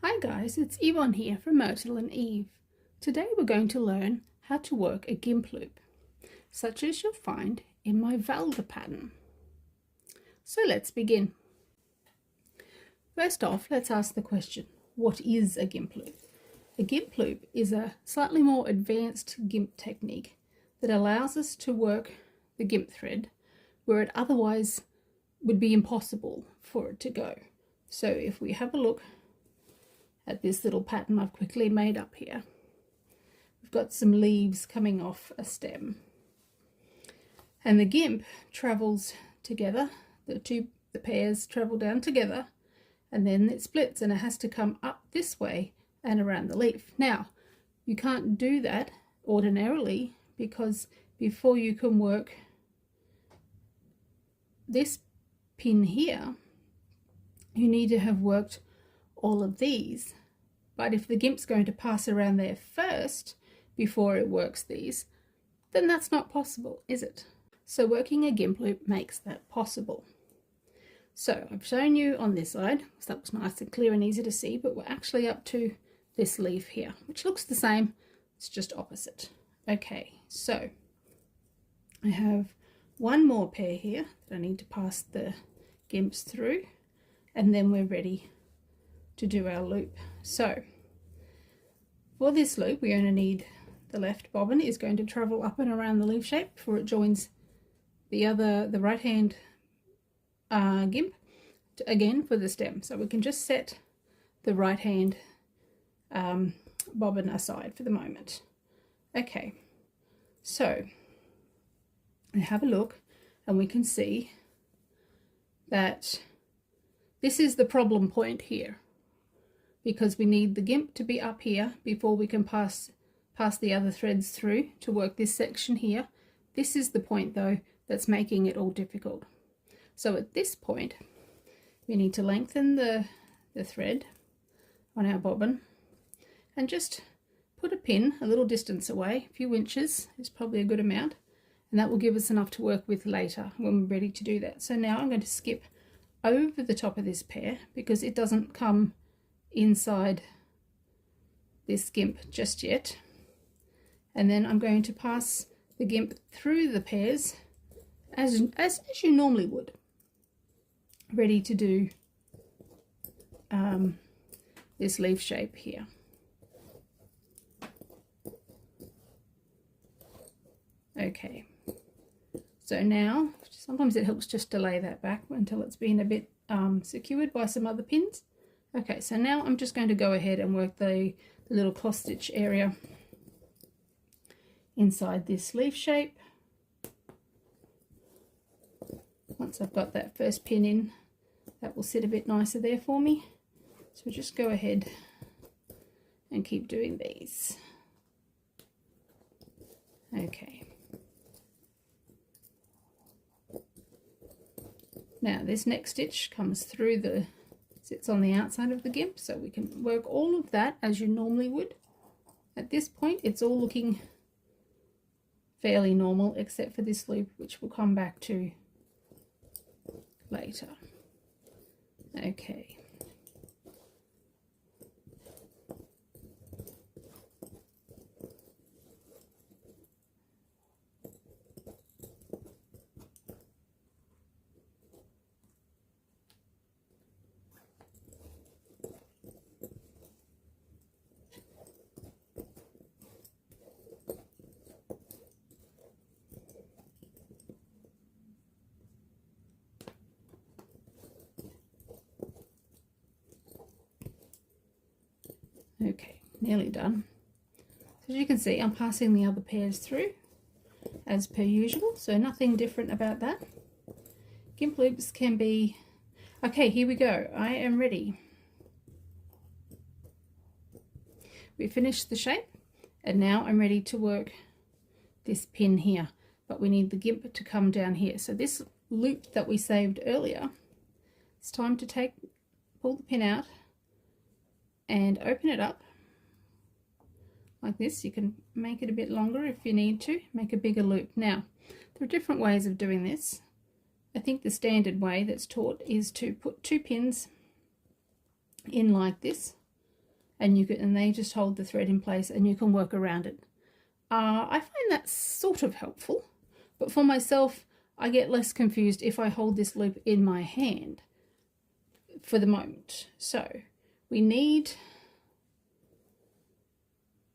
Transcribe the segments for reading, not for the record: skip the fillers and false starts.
Hi guys, it's Yvonne here from Myrtle and Eve. Today we're going to learn how to work a gimp loop, such as you'll find in my Valda pattern. So let's begin. First off, let's ask the question, what is a gimp loop? A gimp loop is a slightly more advanced gimp technique that allows us to work the gimp thread where it otherwise would be impossible for it to go. So if we have a look at this little pattern I've quickly made up here, we've got some leaves coming off a stem, and the gimp travels together, the pairs travel down together, and then it splits and it has to come up this way and around the leaf. Now you can't do that ordinarily because before you can work this pin here you need to have worked all of these. But if the gimp's going to pass around there first before it works these, then that's not possible, is it? So working a gimp loop makes that possible. So I've shown you on this side, so that was nice and clear and easy to see, but we're actually up to this leaf here, which looks the same, it's just opposite. Okay, so I have one more pair here that I need to pass the gimps through, and then we're ready to do our loop. So for this loop we only need the left bobbin is going to travel up and around the leaf shape before it joins the right hand gimp again for the stem. So we can just set the right hand bobbin aside for the moment. Okay, so we have a look and we can see that this is the problem point here, because we need the gimp to be up here before we can pass the other threads through to work this section here. This is the point though that's making it all difficult. So at this point we need to lengthen the thread on our bobbin and just put a pin a little distance away, a few inches is probably a good amount, and that will give us enough to work with later when we're ready to do that. So now I'm going to skip over the top of this pair because it doesn't come inside this gimp just yet, and then I'm going to pass the gimp through the pairs as you normally would, ready to do this leaf shape here. Okay, so now sometimes it helps just to lay that back until it's been a bit secured by some other pins. Okay, so now I'm just going to go ahead and work the little cross stitch area inside this leaf shape. Once I've got that first pin in, that will sit a bit nicer there for me. So just go ahead and keep doing these. Okay. Now this next stitch comes through sits on the outside of the gimp, so we can work all of that as you normally would. At this point it's all looking fairly normal except for this loop, which we'll come back to later. Okay. Okay, nearly done. So as you can see, I'm passing the other pairs through as per usual, so nothing different about that. Gimp loops can be... Okay, here we go. I am ready. We finished the shape and now I'm ready to work this pin here, but we need the gimp to come down here. So this loop that we saved earlier, it's time to pull the pin out and open it up like this. You can make it a bit longer if you need to, make a bigger loop. Now there are different ways of doing this. I think the standard way that's taught is to put two pins in like this and they just hold the thread in place and you can work around it. I find that sort of helpful, but for myself, I get less confused if I hold this loop in my hand for the moment. So we need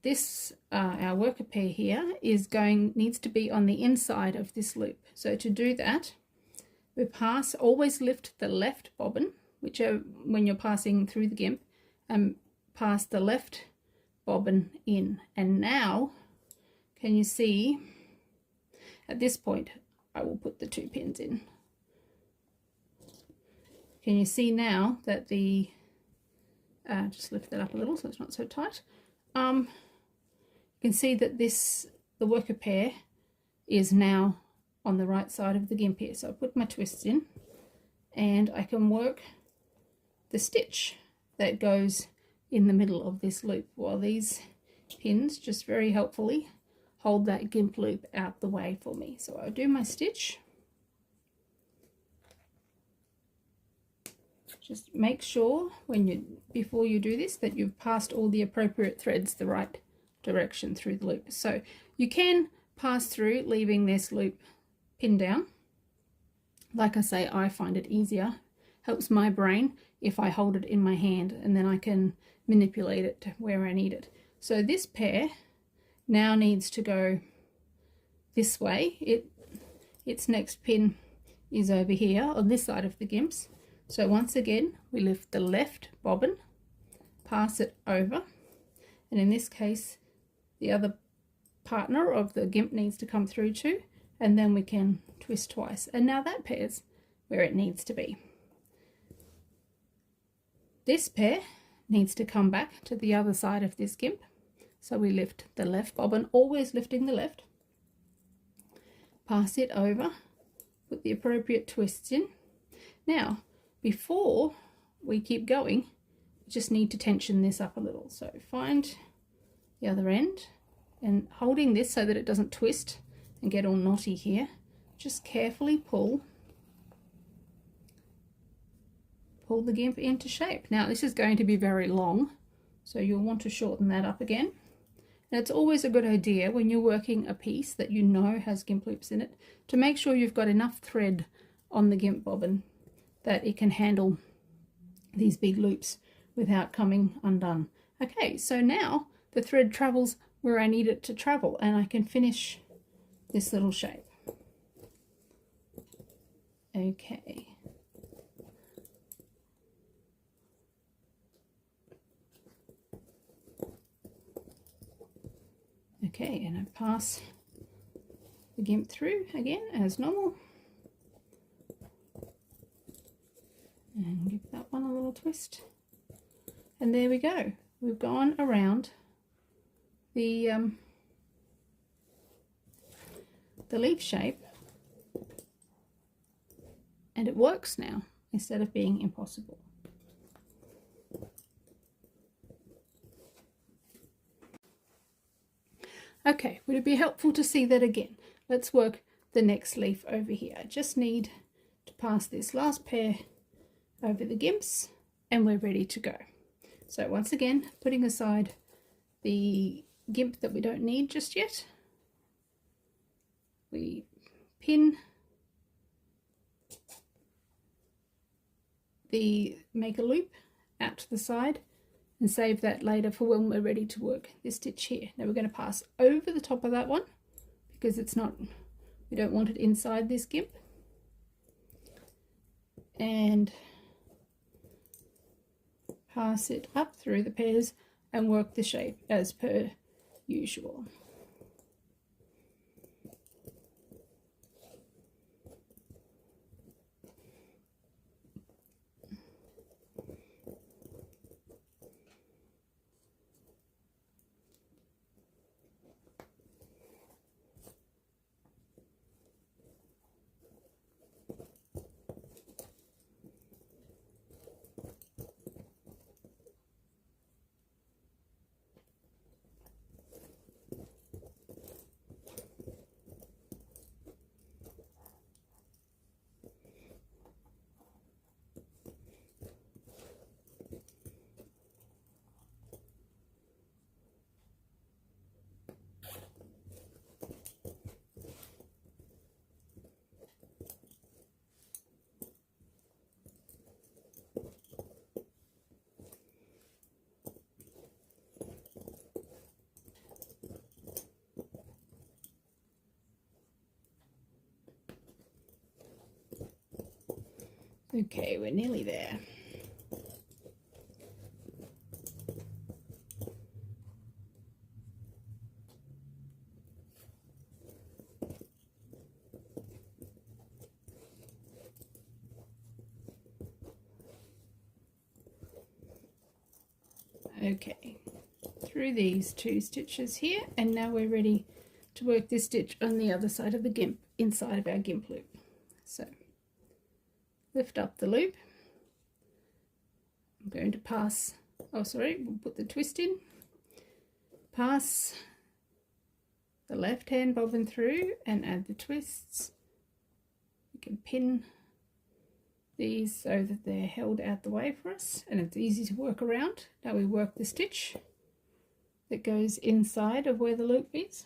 this, our worker pair here needs to be on the inside of this loop. So to do that, we always lift the left bobbin, when you're passing through the gimp, and pass the left bobbin in. And now, can you see, at this point, I will put the 2 pins in. Can you see now that the, just lift that up a little so it's not so tight. You can see that the worker pair is now on the right side of the gimp here. So I put my twists in and I can work the stitch that goes in the middle of this loop, while these pins just very helpfully hold that gimp loop out the way for me. So I'll do my stitch. Just make sure before you do this that you've passed all the appropriate threads the right direction through the loop. So you can pass through leaving this loop pinned down. Like I say, I find it easier, helps my brain if I hold it in my hand, and then I can manipulate it to where I need it. So this pair now needs to go this way. Its next pin is over here on this side of the gimps. So once again, we lift the left bobbin, pass it over, and in this case, the other partner of the gimp needs to come through too, and then we can twist twice. And now that pair's where it needs to be. This pair needs to come back to the other side of this gimp. So we lift the left bobbin, always lifting the left, pass it over, put the appropriate twists in. Now, before we keep going, we just need to tension this up a little. So find the other end, and holding this so that it doesn't twist and get all knotty here, just carefully pull the gimp into shape. Now this is going to be very long, so you'll want to shorten that up again. And it's always a good idea when you're working a piece that you know has gimp loops in it to make sure you've got enough thread on the gimp bobbin that it can handle these big loops without coming undone. Okay, so now the thread travels where I need it to travel, and I can finish this little shape. Okay. Okay, and I pass the gimp through again as normal. And give that one a little twist. And there we go. We've gone around the leaf shape, and it works now instead of being impossible. Okay, would it be helpful to see that again? Let's work the next leaf over here. I just need to pass this last pair over the gimps and we're ready to go. So once again, putting aside the gimp that we don't need just yet, we pin make a loop out to the side and save that later for when we're ready to work this stitch here. Now we're going to pass over the top of that one because we don't want it inside this gimp, and pass it up through the pairs and work the shape as per usual. Okay, we're nearly there. Okay, through these 2 stitches here, and now we're ready to work this stitch on the other side of the gimp, inside of our gimp loop. So lift up the loop. I'm going to pass, we'll put the twist in, pass the left hand bobbin through and add the twists. You can pin these so that they're held out the way for us and it's easy to work around. Now we work the stitch that goes inside of where the loop is.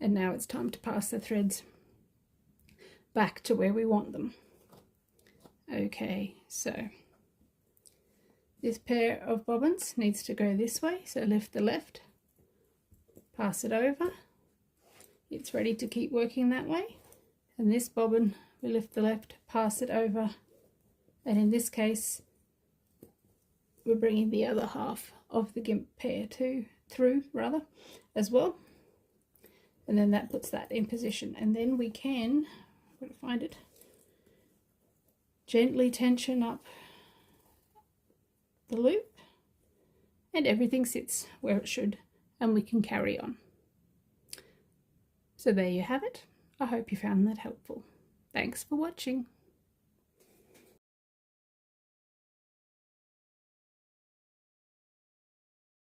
And now it's time to pass the threads back to where we want them. Okay, so this pair of bobbins needs to go this way, so lift the left, pass it over, it's ready to keep working that way, and this bobbin we lift the left, pass it over, and in this case we're bringing the other half of the gimp pair through as well, and then that puts that in position, and then we can, I'm going to find it, gently tension up the loop and everything sits where it should, and we can carry on. So there you have it. I hope you found that helpful. Thanks for watching.